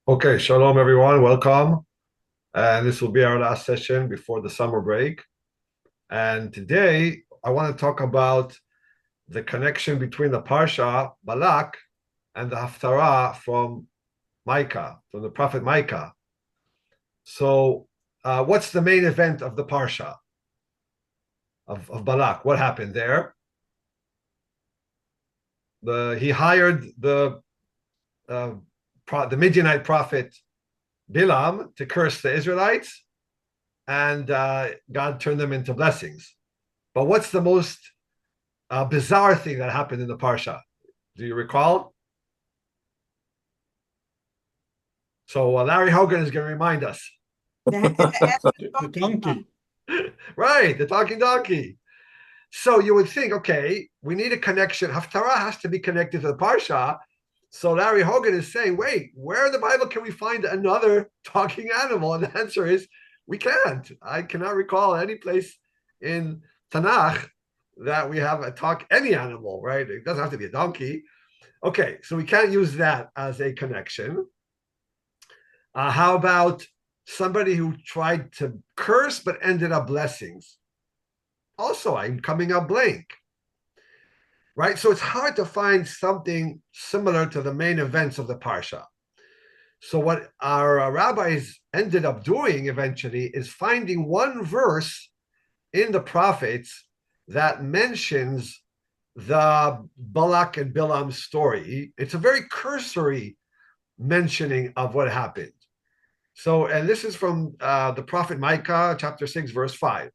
Okay, shalom everyone, welcome. And this will be our last session before the summer break. And today I want to talk about the connection between the Parsha, Balak, and the Haftarah from Micah, from the prophet Micah. So, what's the main event of the Parsha of Balak? What happened there? He hired uh, the Midianite prophet Balaam to curse the Israelites, and God turned them into blessings. But what's the most bizarre thing that happened in the parsha? Do you recall? So Larry Hogan is going to remind us. The donkey. Right, the talking donkey. So you would think, okay, we need a connection. Haftarah has to be connected to the parsha. So Larry Hogan is saying, wait, where in the Bible can we find another talking animal? And the answer is, we can't. I cannot recall any place in Tanakh that we have any animal, right? It doesn't have to be a donkey. Okay, so we can't use that as a connection. How about somebody who tried to curse but ended up blessings? Also, I'm coming up blank, right? So it's hard to find something similar to the main events of the parsha. So what our rabbis ended up doing eventually is finding one verse in the prophets that mentions the Balak and Balaam story. It's a very cursory mentioning of what happened. So, and this is from the prophet Micah, chapter 6, verse 5.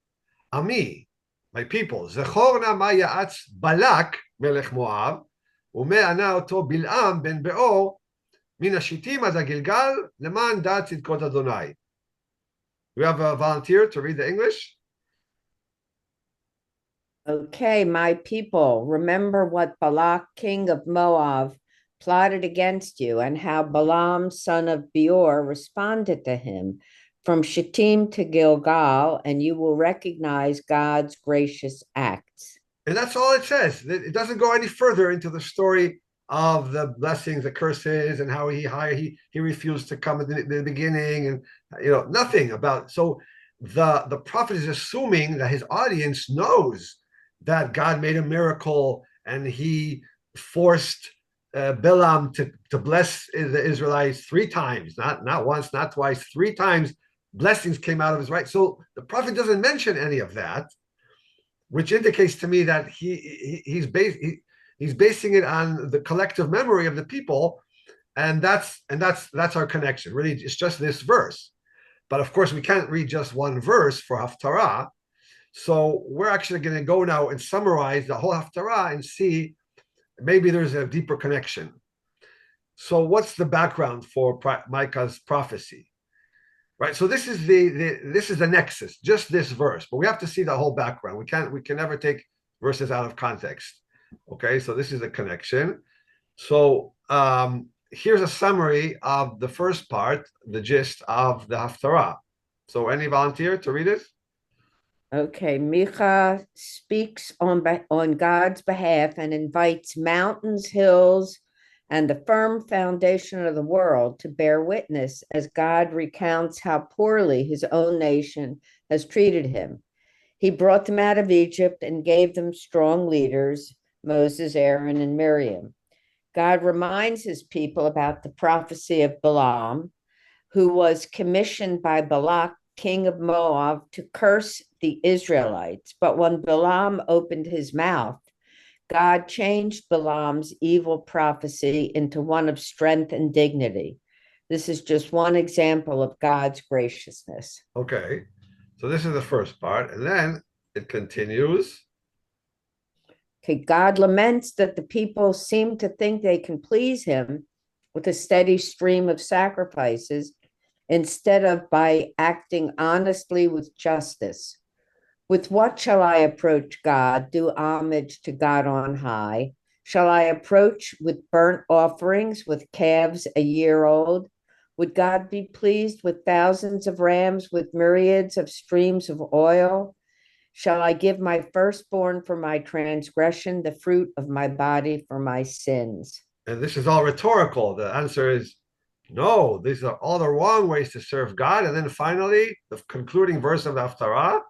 Ami, my people, zechorna ma ya'atz Balak, melech Moab, ume'ana oto Bil'am ben Be'or, min hashitim ad Gilgal, leman dat tzidkot Adonai. We have a volunteer to read the English? Okay, my people, remember what Balak, king of Moab, plotted against you, and how Balaam, son of Beor, responded to him from Shittim to Gilgal, and you will recognize God's gracious acts. And that's all it says. It doesn't go any further into the story of the blessings, the curses, and how he refused to come at the beginning, and nothing about. So the prophet is assuming that his audience knows that God made a miracle and he forced Balaam to bless the Israelites three times, not once, not twice, three times. Blessings came out of his right. So the prophet doesn't mention any of that, which indicates to me that he's basing it on the collective memory of the people, and that's our connection. Really, it's just this verse. But of course, we can't read just one verse for Haftarah. So we're actually going to go now and summarize the whole Haftarah and see maybe there's a deeper connection. So what's the background for Micah's prophecy? Right. So this is the nexus, just this verse, but we have to see the whole background. We can never take verses out of context. Okay, so this is a connection. So here's a summary of the first part, the gist of the Haftarah. So any volunteer to read it? Okay, Micah speaks on God's behalf and invites mountains, hills, and the firm foundation of the world to bear witness as God recounts how poorly his own nation has treated him. He brought them out of Egypt and gave them strong leaders, Moses, Aaron, and Miriam. God reminds his people about the prophecy of Balaam, who was commissioned by Balak, king of Moab, to curse the Israelites. But when Balaam opened his mouth, God changed Balaam's evil prophecy into one of strength and dignity. This is just one example of God's graciousness. Okay, so this is the first part, and then it continues. Okay, God laments that the people seem to think they can please him with a steady stream of sacrifices instead of by acting honestly with justice. With what shall I approach God, do homage to God on high? Shall I approach with burnt offerings, with calves a year old? Would God be pleased with thousands of rams, with myriads of streams of oil? Shall I give my firstborn for my transgression, the fruit of my body for my sins? And this is all rhetorical. The answer is No, these are all the wrong ways to serve God. And then finally, the concluding verse of the Haftarah.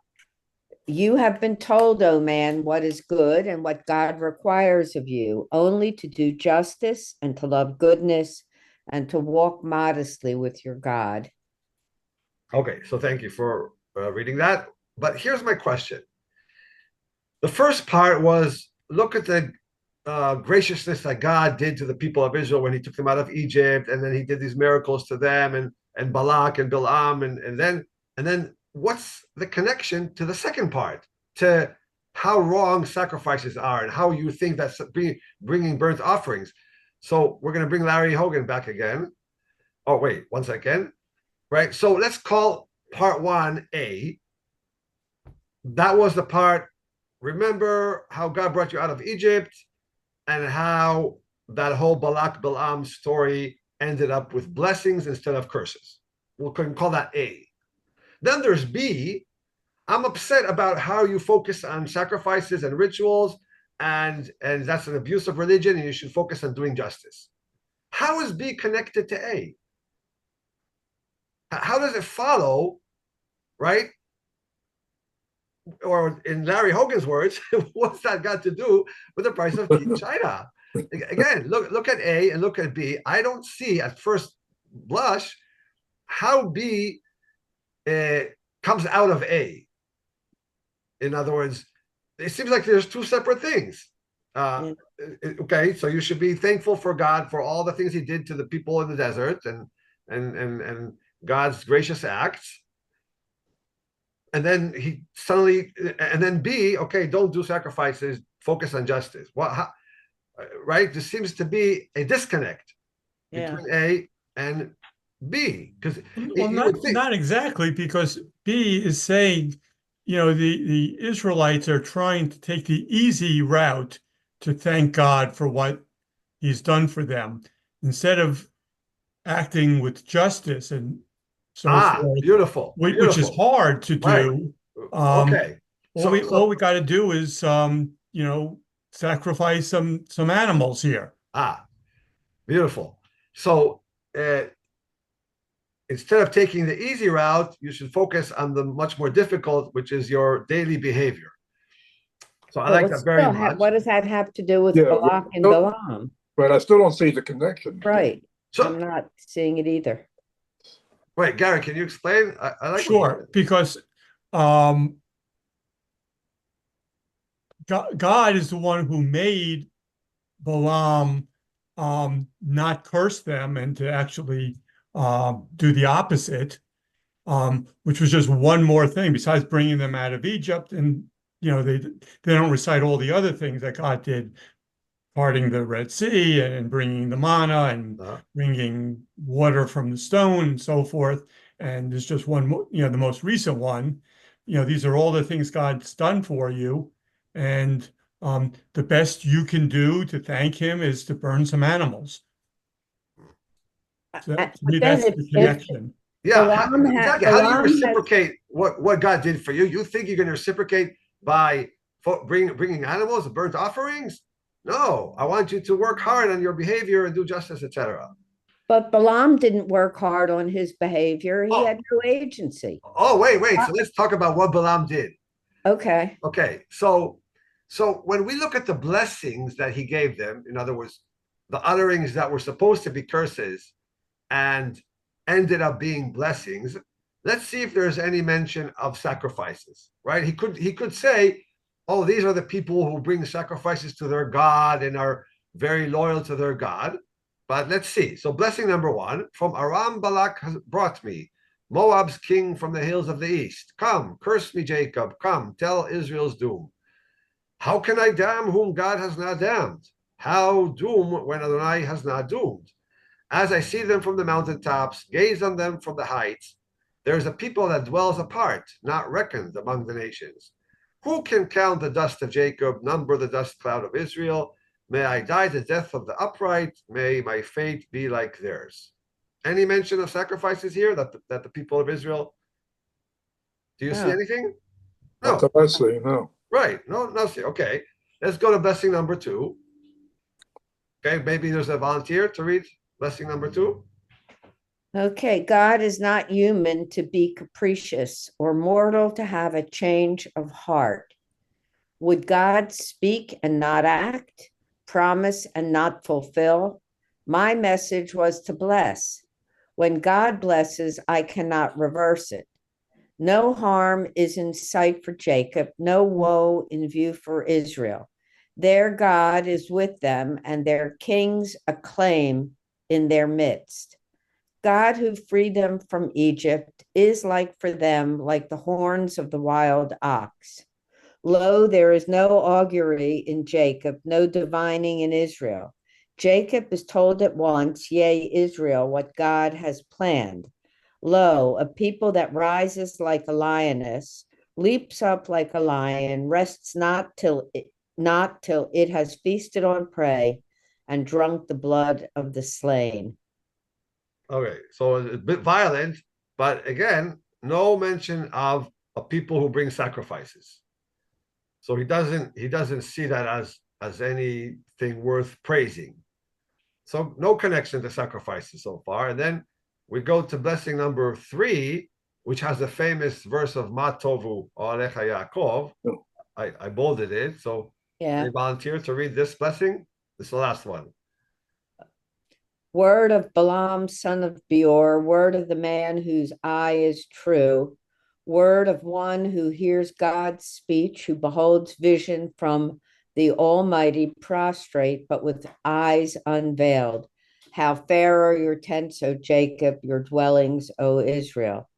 You have been told, O man, what is good and what God requires of you, only to do justice and to love goodness and to walk modestly with your God. Okay, so thank you for reading that. But here's my question. The first part was look at the graciousness that God did to the people of Israel when he took them out of Egypt, and then he did these miracles to them and Balak and Balaam, and then what's the connection to the second part, to how wrong sacrifices are and how you think that's bringing burnt offerings. So we're going to bring Larry Hogan back again. Oh, wait, 1 second. Right. So let's call part 1A. That was the part. Remember how God brought you out of Egypt and how that whole Balak Balaam story ended up with blessings instead of curses. We'll call that A. Then there's B. I'm upset about how you focus on sacrifices and rituals, and that's an abuse of religion, and you should focus on doing justice. How is B connected to A? How does it follow, right? Or in Larry Hogan's words, what's that got to do with the price of King China? Again, look at A and look at B. I don't see at first blush how B comes out of A. In other words, it seems like there's two separate things. Okay, so you should be thankful for God for all the things he did to the people in the desert and God's gracious acts. And then and then B, okay, don't do sacrifices, focus on justice. Right? There seems to be a disconnect between A and B. Because not exactly, because B is saying, the Israelites are trying to take the easy route to thank God for what he's done for them, instead of acting with justice and so forth, beautiful, which is hard to do. Right. Okay. All we got to do is, sacrifice some animals here. Beautiful. So instead of taking the easy route, you should focus on the much more difficult, which is your daily behavior. So I like that very much. What does that have to do with Balak and Balaam? But I still don't see the connection. Right. So, I'm not seeing it either. Wait, Gary, can you explain? I like sure, because God is the one who made Balaam not curse them and to actually do the opposite, which was just one more thing besides bringing them out of Egypt. And they don't recite all the other things that God did, parting the Red Sea and bringing the manna and bringing water from the stone and so forth. And there's just one, the most recent one. These are all the things God's done for you, and the best you can do to thank him is to burn some animals. So to me, that's the connection. Exactly. How do you reciprocate what God did for you? You think you're going to reciprocate by bringing animals and burnt offerings? No, I want you to work hard on your behavior and do justice, etc. But Balaam didn't work hard on his behavior. He had no agency. Oh, wait. So let's talk about what Balaam did. Okay. So when we look at the blessings that he gave them, in other words, the utterings that were supposed to be curses and ended up being blessings, let's see if there's any mention of sacrifices, right? He could say, oh, these are the people who bring sacrifices to their God and are very loyal to their God. But let's see. So blessing number 1, from Aram Balak has brought me, Moab's king from the hills of the east. Come, curse me, Jacob. Come, tell Israel's doom. How can I damn whom God has not damned? How doom when Adonai has not doomed? As I see them from the mountaintops, gaze on them from the heights, there is a people that dwells apart, not reckoned among the nations. Who can count the dust of Jacob, number the dust cloud of Israel? May I die the death of the upright. May my fate be like theirs. Any mention of sacrifices here that the people of Israel? Do you see anything? No. Not that I see, no. Right. No. Okay. Let's go to blessing number 2. Okay. Maybe there's a volunteer to read blessing number 2. Okay, God is not human to be capricious or mortal to have a change of heart. Would God speak and not act, promise and not fulfill? My message was to bless. When God blesses, I cannot reverse it. No harm is in sight for Jacob, no woe in view for Israel. Their God is with them, and their kings acclaim in their midst. God who freed them from Egypt is like for them like the horns of the wild ox. Lo, there is no augury in Jacob, no divining in Israel. Jacob is told at once, yea, Israel, what God has planned. Lo, a people that rises like a lioness, leaps up like a lion, rests not till it has feasted on prey and drunk the blood of the slain. Okay, so it's a bit violent, but again, no mention of people who bring sacrifices. So he doesn't see that as anything worth praising. So no connection to sacrifices so far. And then we go to blessing number 3, which has the famous verse of Ma Tovu Alecha Yaakov. I bolded it. So any volunteer to read this blessing? This is the last one. Word of Balaam, son of Beor, word of the man whose eye is true, word of one who hears God's speech, who beholds vision from the Almighty prostrate, but with eyes unveiled. How fair are your tents, O Jacob, your dwellings, O Israel.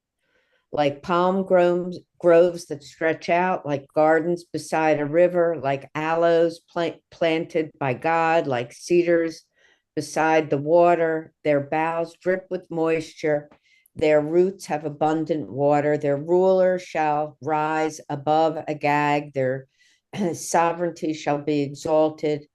Like palm groves that stretch out, like gardens beside a river, like aloes planted by God, like cedars beside the water. Their boughs drip with moisture. Their roots have abundant water. Their ruler shall rise above Agag. Their sovereignty shall be exalted.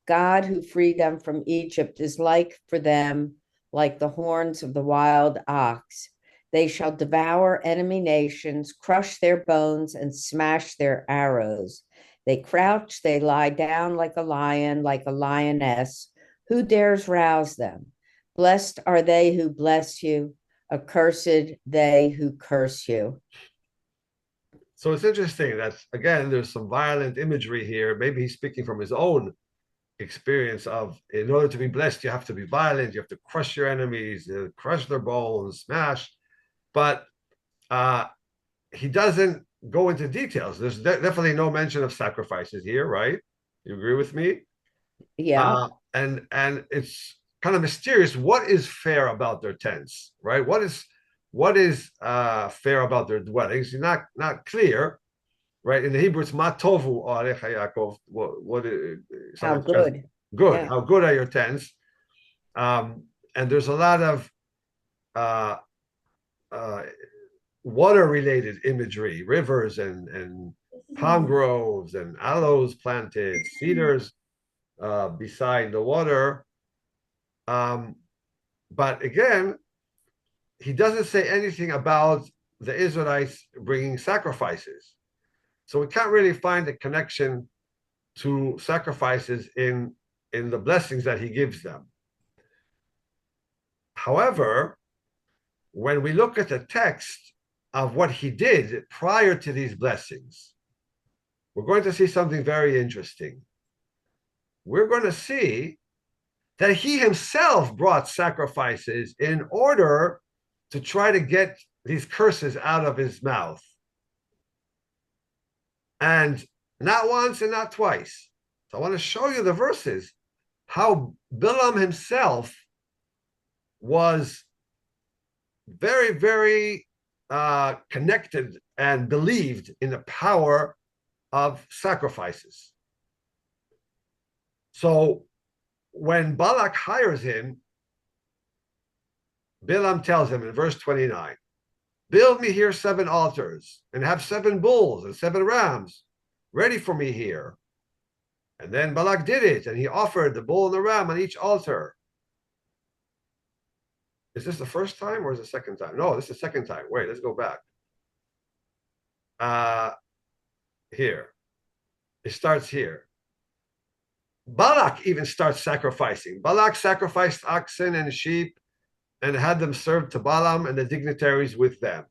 God who freed them from Egypt is like for them, like the horns of the wild ox. They shall devour enemy nations, crush their bones, and smash their arrows. They crouch, they lie down like a lion, like a lioness. Who dares rouse them? Blessed are they who bless you, accursed they who curse you. So it's interesting that, again, there's some violent imagery here. Maybe he's speaking from his own experience of, in order to be blessed, you have to be violent, you have to crush your enemies, crush their bones, smash. But he doesn't go into details. There's definitely no mention of sacrifices here, right? You agree with me? Yeah. And it's kind of mysterious. What is fair about their tents, right? What is fair about their dwellings? Not clear, right? In the Hebrew, it's matovu alecha Yaakov. What is How good? Good. Yeah. How good are your tents? And there's a lot of water-related imagery, rivers and palm groves and aloes planted, cedars beside the water. But again, he doesn't say anything about the Israelites bringing sacrifices. So we can't really find a connection to sacrifices in the blessings that he gives them. However, when we look at the text of what he did prior to these blessings, we're going to see something very interesting. We're going to see that he himself brought sacrifices in order to try to get these curses out of his mouth. And not once and not twice. So I want to show you the verses, how Balaam himself was very, very connected and believed in the power of sacrifices. So when Balak hires him, Balaam tells him in verse 29, build me here 7 altars and have 7 bulls and 7 rams ready for me here. And then Balak did it, and he offered the bull and the ram on each altar. Is this the first time or is it the second time? No, this is the second time. Wait, let's go back. Here. It starts here. Balak even starts sacrificing. Balak sacrificed oxen and sheep and had them served to Balaam and the dignitaries with them.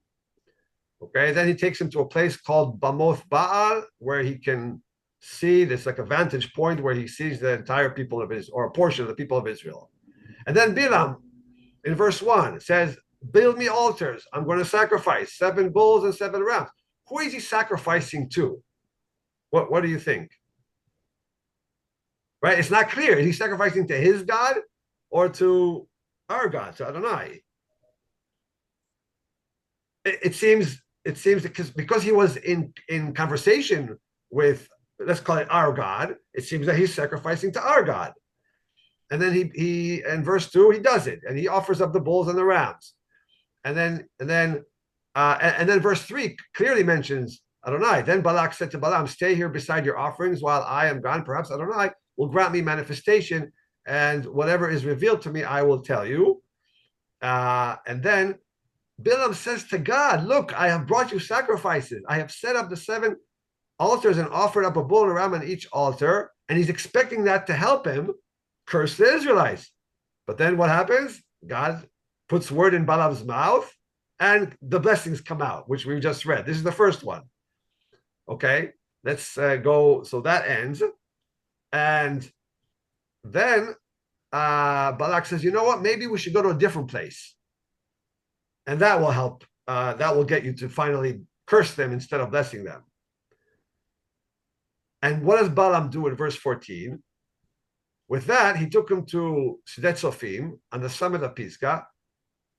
Okay, then he takes him to a place called Bamoth Baal, where he can see, there's like a vantage point where he sees the entire people of Israel, or a portion of the people of Israel. And then Balaam, in verse 1, says, build me altars. I'm going to sacrifice 7 bulls and 7 rams. Who is he sacrificing to? What do you think? Right? It's not clear. Is he sacrificing to his God or to our God, to Adonai? It seems because he was in conversation with, let's call it our God, it seems that he's sacrificing to our God. And then he in verse 2, he does it, and he offers up the bulls and the rams. And then verse 3 clearly mentions Adonai. Then Balak said to Balaam, stay here beside your offerings while I am gone. Perhaps Adonai will grant me manifestation, and whatever is revealed to me, I will tell you. And then Balaam says to God, look, I have brought you sacrifices. I have set up the 7 altars and offered up a bull and a ram on each altar. And he's expecting that to help him curse the Israelites. But then what happens? God puts word in Balaam's mouth and the blessings come out, which we've just read. This is the first one. Okay, let's go. So that ends. And then Balak says, you know what? Maybe we should go to a different place. And that will help. That will get you to finally curse them instead of blessing them. And what does Balaam do in verse 14? With that, he took him to Sidet Sophim on the summit of Pisgah.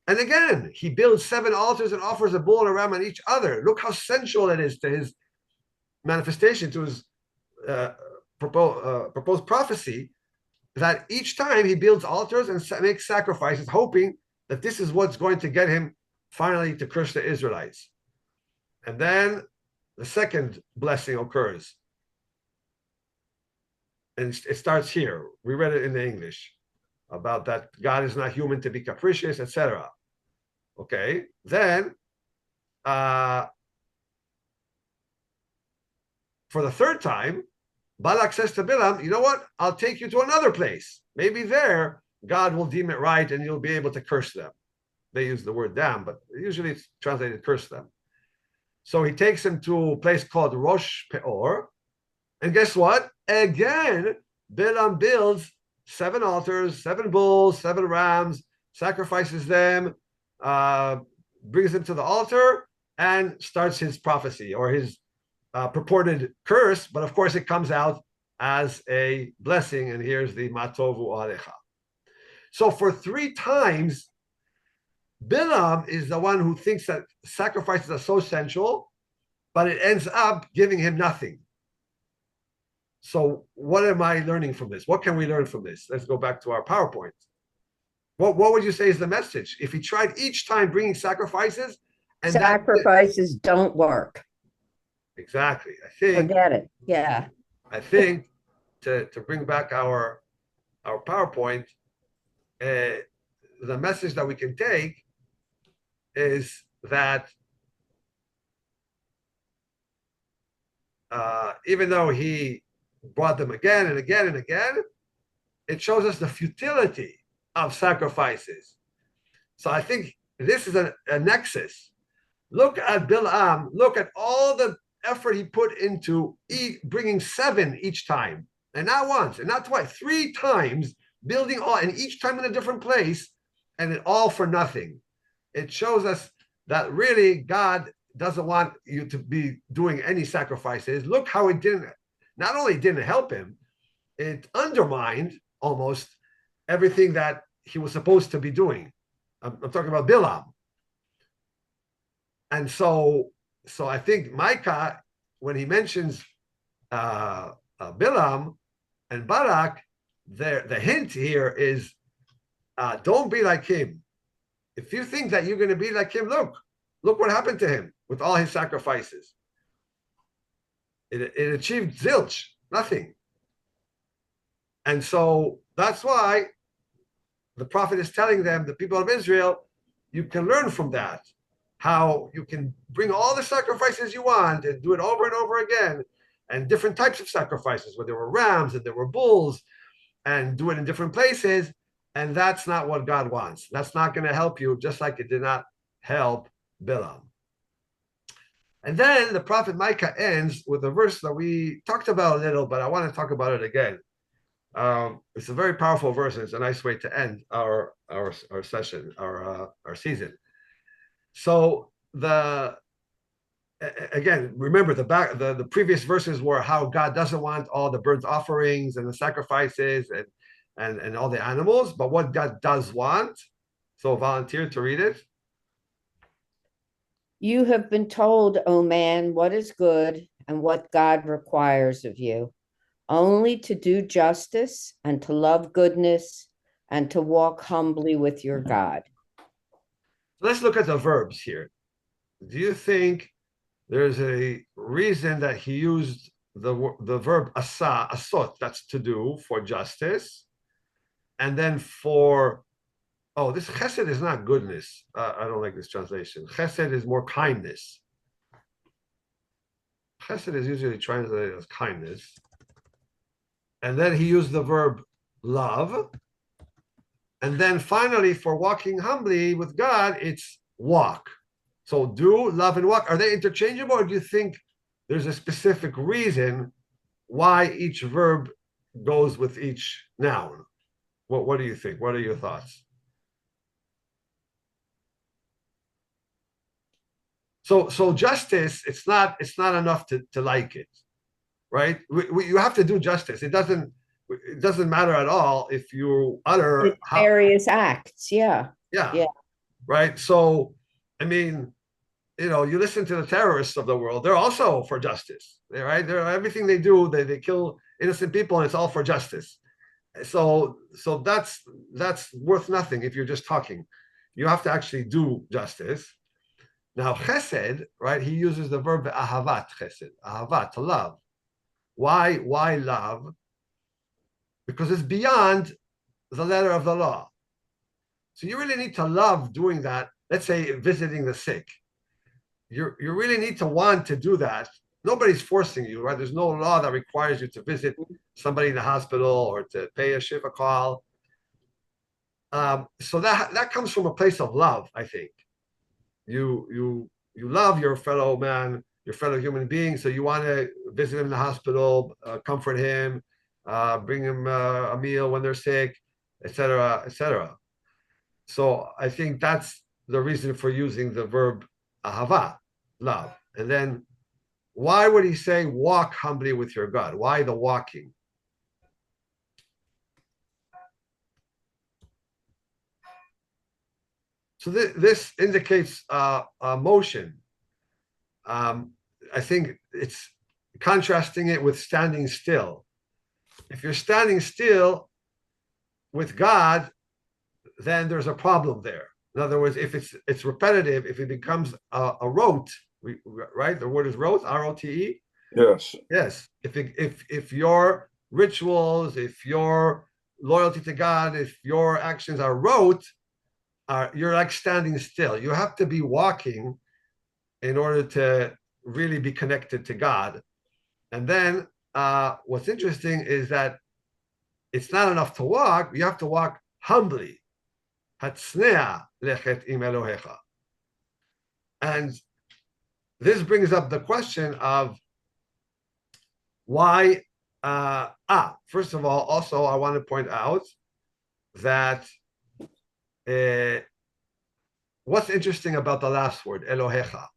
And again, he builds 7 altars and offers a bull and a ram on each other. Look how sensual it is to his manifestation, to his proposed prophecy, that each time he builds altars and makes sacrifices, hoping that this is what's going to get him finally to curse the Israelites. And then the second blessing occurs. And it starts here. We read it in the English about that God is not human to be capricious, etc. Okay, then for the third time, Balak says to Balaam, you know what? I'll take you to another place. Maybe there God will deem it right and you'll be able to curse them. They use the word damn, but usually it's translated curse them. So he takes him to a place called Rosh Peor. And guess what? Again, Balaam builds 7 altars, 7 bulls, 7 rams, sacrifices them, brings them to the altar, and starts his prophecy or his purported curse. But of course, it comes out as a blessing. And here's the Matovu Alecha. So for 3 times, Balaam is the one who thinks that sacrifices are so sensual, but it ends up giving him nothing. So what am I learning from this? What can we learn from this? Let's go back to our PowerPoint. What would you say is the message? If he tried each time bringing sacrifices, and sacrifices don't work. Exactly. I think forget it. Yeah. I think to bring back our PowerPoint, the message that we can take is that even though he brought them again and again and again, it shows us the futility of sacrifices. So I think this is a nexus. Look at Balaam. Look at all the effort he put into bringing 7 each time, and not once and not twice, 3 times, building all, and each time in a different place, and it all for nothing. It shows us that really God doesn't want you to be doing any sacrifices. Look how it not only didn't help him, it undermined almost everything that he was supposed to be doing. I'm talking about Balaam. And so I think Micah, when he mentions Balaam and Balak, the hint here is don't be like him. If you think that you're going to be like him, look what happened to him with all his sacrifices. It achieved zilch, nothing. And so that's why the prophet is telling them, the people of Israel, you can learn from that, how you can bring all the sacrifices you want and do it over and over again, and different types of sacrifices, where there were rams and there were bulls, and do it in different places, And that's not what God wants. That's not going to help you, just like it did not help Balaam. And then the prophet Micah ends with a verse that we talked about a little, but I want to talk about it again. It's a very powerful verse, and it's a nice way to end our session, our season. So again, remember the previous verses were how God doesn't want all the burnt offerings and the sacrifices and all the animals, but what God does want. So volunteer to read it. You have been told, O man, what is good and what God requires of you, only to do justice and to love goodness and to walk humbly with your God. Let's look at the verbs here. Do you think there's a reason that he used the verb asa, asot, that's to do, for justice, and then for, oh, this chesed is not goodness. I don't like this translation. Chesed is more kindness. Chesed is usually translated as kindness. And then he used the verb love. And then finally, for walking humbly with God, it's walk. So do, love, and walk. Are they interchangeable, or do you think there's a specific reason why each verb goes with each noun? What do you think? What are your thoughts? So justice, it's not enough to like it, right? You have to do justice. It doesn't matter at all if you utter various acts. Yeah. Right. So I mean, you listen to the terrorists of the world, they're also for justice, right? Everything they do, they kill innocent people, and it's all for justice. So that's worth nothing if you're just talking. You have to actually do justice. Now, chesed, right? He uses the verb ahavat chesed, ahavat, to love. Why love? Because it's beyond the letter of the law. So you really need to love doing that. Let's say visiting the sick. You really need to want to do that. Nobody's forcing you, right? There's no law that requires you to visit somebody in the hospital or to pay a shiva call. So that comes from a place of love, I think. You love your fellow man, your fellow human being, so you want to visit him in the hospital, comfort him, bring him a meal when they're sick, etc., etc. So I think that's the reason for using the verb ahava, love. And then why would he say walk humbly with your God? Why the walking? So this indicates motion. I think it's contrasting it with standing still. If you're standing still with God, then there's a problem there. In other words, if it's repetitive, if it becomes a rote, right? The word is rote, R-O-T-E. Yes. Yes. If your rituals, if your loyalty to God, if your actions are rote, you're like standing still. You have to be walking in order to really be connected to God. And then what's interesting is that it's not enough to walk. You have to walk humbly. Hatsnea lechet im Elohecha. And this brings up the question of why. First of all, also I want to point out that what's interesting about the last word, Elohecha,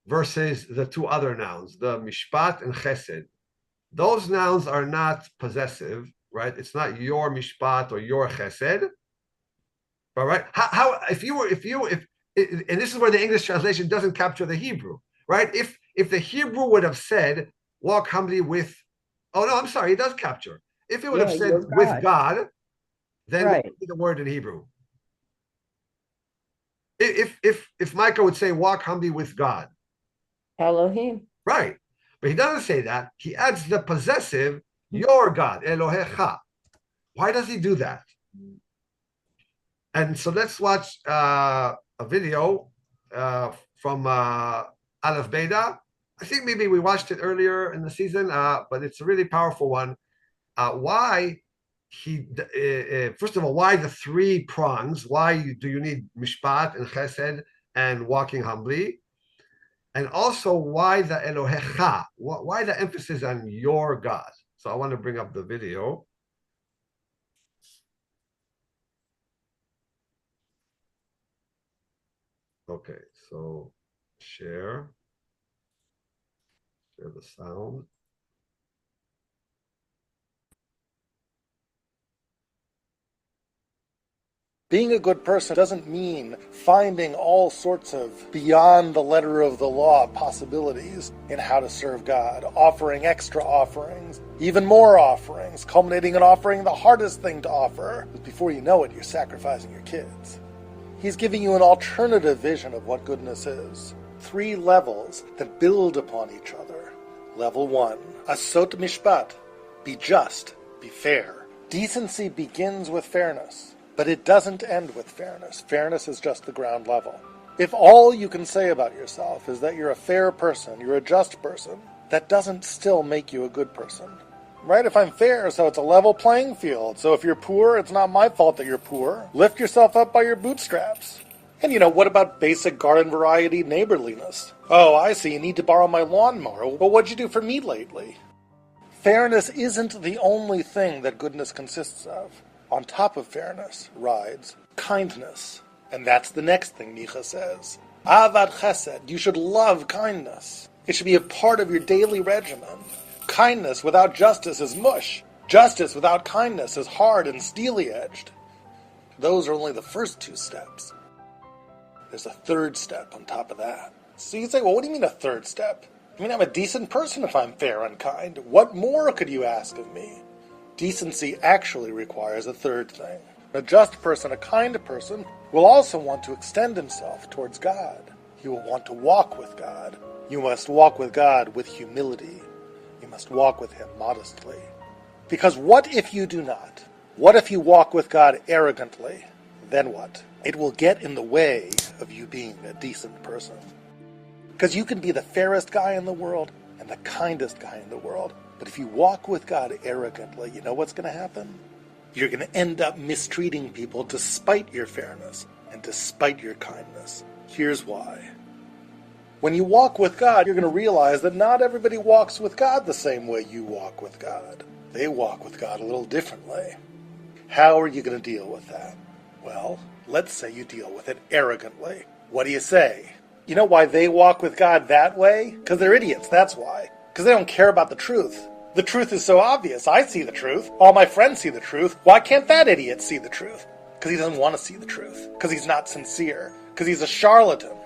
versus the two other nouns, the mishpat and chesed. Those nouns are not possessive, right? It's not your mishpat or your chesed. But right, how if and this is where the English translation doesn't capture the Hebrew, right? If the Hebrew would have said, walk humbly with, oh no, I'm sorry, it does capture. If it would have said with God, then what would be the word in Hebrew? If Micah would say, walk humbly with God. Elohim. Right. But he doesn't say that. He adds the possessive, your God, Elohecha. Why does he do that? And so let's watch a video from Aleph Beta. I think maybe we watched it earlier in the season, but it's a really powerful one. Why first of all, why the three prongs? Why do you need mishpat and chesed and walking humbly? And also, why the Elohecha? Why the emphasis on your God? So I want to bring up the video. Okay, so share the sound. Being a good person doesn't mean finding all sorts of beyond the letter of the law possibilities in how to serve God, offering extra offerings, even more offerings, culminating in offering the hardest thing to offer. Before you know it, you're sacrificing your kids. He's giving you an alternative vision of what goodness is. 3 levels that build upon each other. Level 1, asot mishpat, be just, be fair. Decency begins with fairness. But it doesn't end with fairness. Fairness is just the ground level. If all you can say about yourself is that you're a fair person, you're a just person, that doesn't still make you a good person. Right? If I'm fair, so it's a level playing field. So if you're poor, it's not my fault that you're poor. Lift yourself up by your bootstraps. And what about basic garden variety neighborliness? Oh, I see, you need to borrow my lawnmower. Well, what'd you do for me lately? Fairness isn't the only thing that goodness consists of. On top of fairness rides kindness. And that's the next thing Micah says. Avad chesed, you should love kindness. It should be a part of your daily regimen. Kindness without justice is mush. Justice without kindness is hard and steely-edged. Those are only the first 2 steps. There's a 3rd step on top of that. So you say, well, what do you mean a 3rd step? I mean, I'm a decent person if I'm fair and kind. What more could you ask of me? Decency actually requires a 3rd thing. A just person, a kind person, will also want to extend himself towards God. He will want to walk with God. You must walk with God with humility. You must walk with him modestly. Because what if you do not? What if you walk with God arrogantly? Then what? It will get in the way of you being a decent person. Because you can be the fairest guy in the world and the kindest guy in the world. But if you walk with God arrogantly, you know what's going to happen? You're going to end up mistreating people despite your fairness and despite your kindness. Here's why. When you walk with God, you're going to realize that not everybody walks with God the same way you walk with God. They walk with God a little differently. How are you going to deal with that? Well, let's say you deal with it arrogantly. What do you say? You know why they walk with God that way? Because they're idiots, that's why. Because they don't care about the truth. The truth is so obvious. I see the truth. All my friends see the truth. Why can't that idiot see the truth? Because he doesn't want to see the truth. Because he's not sincere. Because he's a charlatan.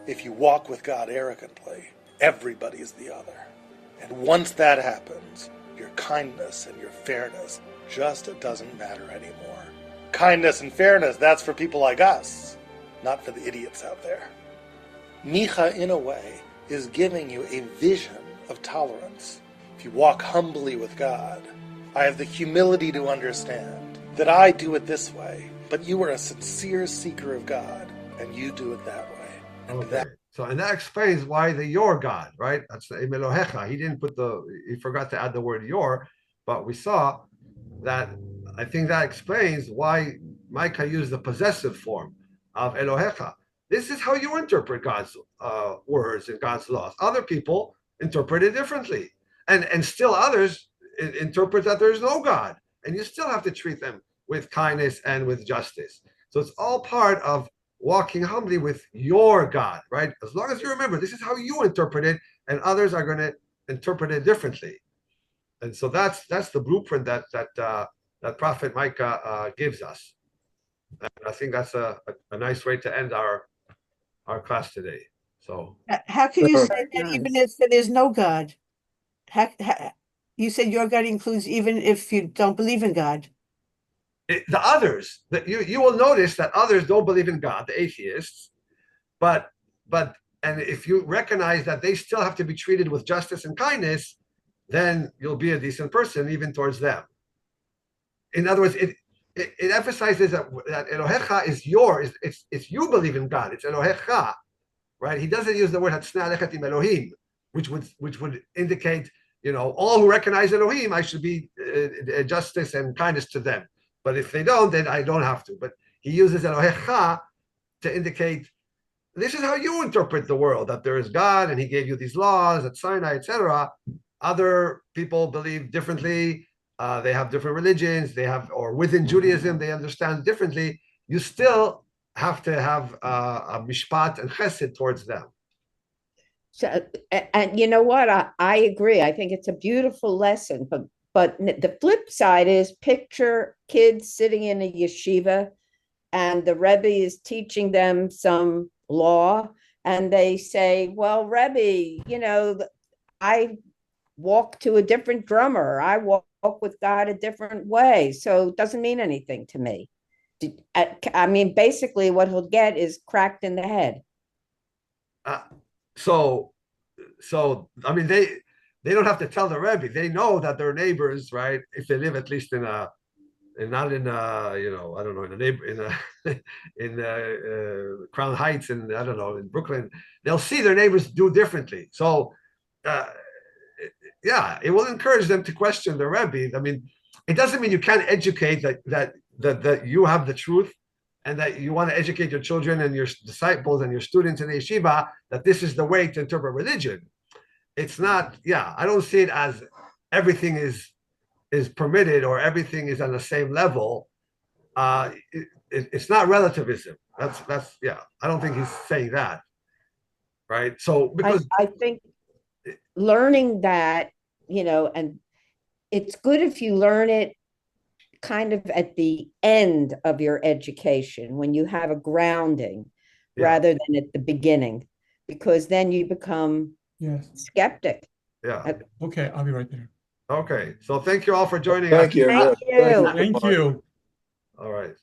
If you walk with God arrogantly, everybody is the other. And once that happens, your kindness and your fairness just doesn't matter anymore. Kindness and fairness, that's for people like us, not for the idiots out there. Micah, in a way, is giving you a vision of tolerance. If you walk humbly with God, I have the humility to understand that I do it this way, but you are a sincere seeker of God, and you do it that way. Okay. And that explains why the your God, right? That's the Elohecha. He forgot to add the word your, but we saw that. I think that explains why Micah used the possessive form of Elohecha. This is how you interpret God's words and God's laws. Other people interpret it differently. And still others interpret that there's no God. And you still have to treat them with kindness and with justice. So it's all part of walking humbly with your God, right? As long as you remember, this is how you interpret it, and others are going to interpret it differently. And so that's the blueprint that Prophet Micah gives us. And I think that's a nice way to end our class today. So how can you say that Nice. even if there is no God? You said your God includes even if you don't believe in God. The others, that you will notice that others don't believe in God, the atheists, but and if you recognize that they still have to be treated with justice and kindness, then you'll be a decent person even towards them. In other words, it emphasizes that Elohecha is yours. It's you believe in God. It's Elohecha, right? He doesn't use the word Hatzna Alechet im Elohim, which would indicate all who recognize Elohim, I should be justice and kindness to them. But if they don't, then I don't have to. But he uses Elohecha to indicate this is how you interpret the world, that there is God and he gave you these laws at Sinai, etc. Other people believe differently. They have different religions. Or within Judaism, they understand differently. You still have to have a mishpat and chesed towards them. So, and you know what? I agree. I think it's a beautiful lesson. But the flip side is picture kids sitting in a yeshiva and the Rebbe is teaching them some law and they say, well, Rebbe, I walk to a different drummer. I walk with God a different way. So it doesn't mean anything to me. I mean, basically what he'll get is cracked in the head. So I mean, they don't have to tell the Rebbe. They know that their neighbors, right? If they live at least in a, and not in I don't know, in a neighbor in Crown Heights and I don't know, in Brooklyn, they'll see their neighbors do differently. So yeah, it will encourage them to question the Rebbe. I mean, it doesn't mean you can't educate that you have the truth and that you want to educate your children and your disciples and your students in the yeshiva that this is the way to interpret religion. It's not, I don't see it as everything is permitted or everything is on the same level. It's not relativism. That's I don't think he's saying that, right? So because I think learning that, and it's good if you learn it kind of at the end of your education when you have a grounding rather than at the beginning, because then you become skeptic. Okay, I'll be right there. Okay, so thank you all for joining us. Thank you. Thank you. Thank you. All right.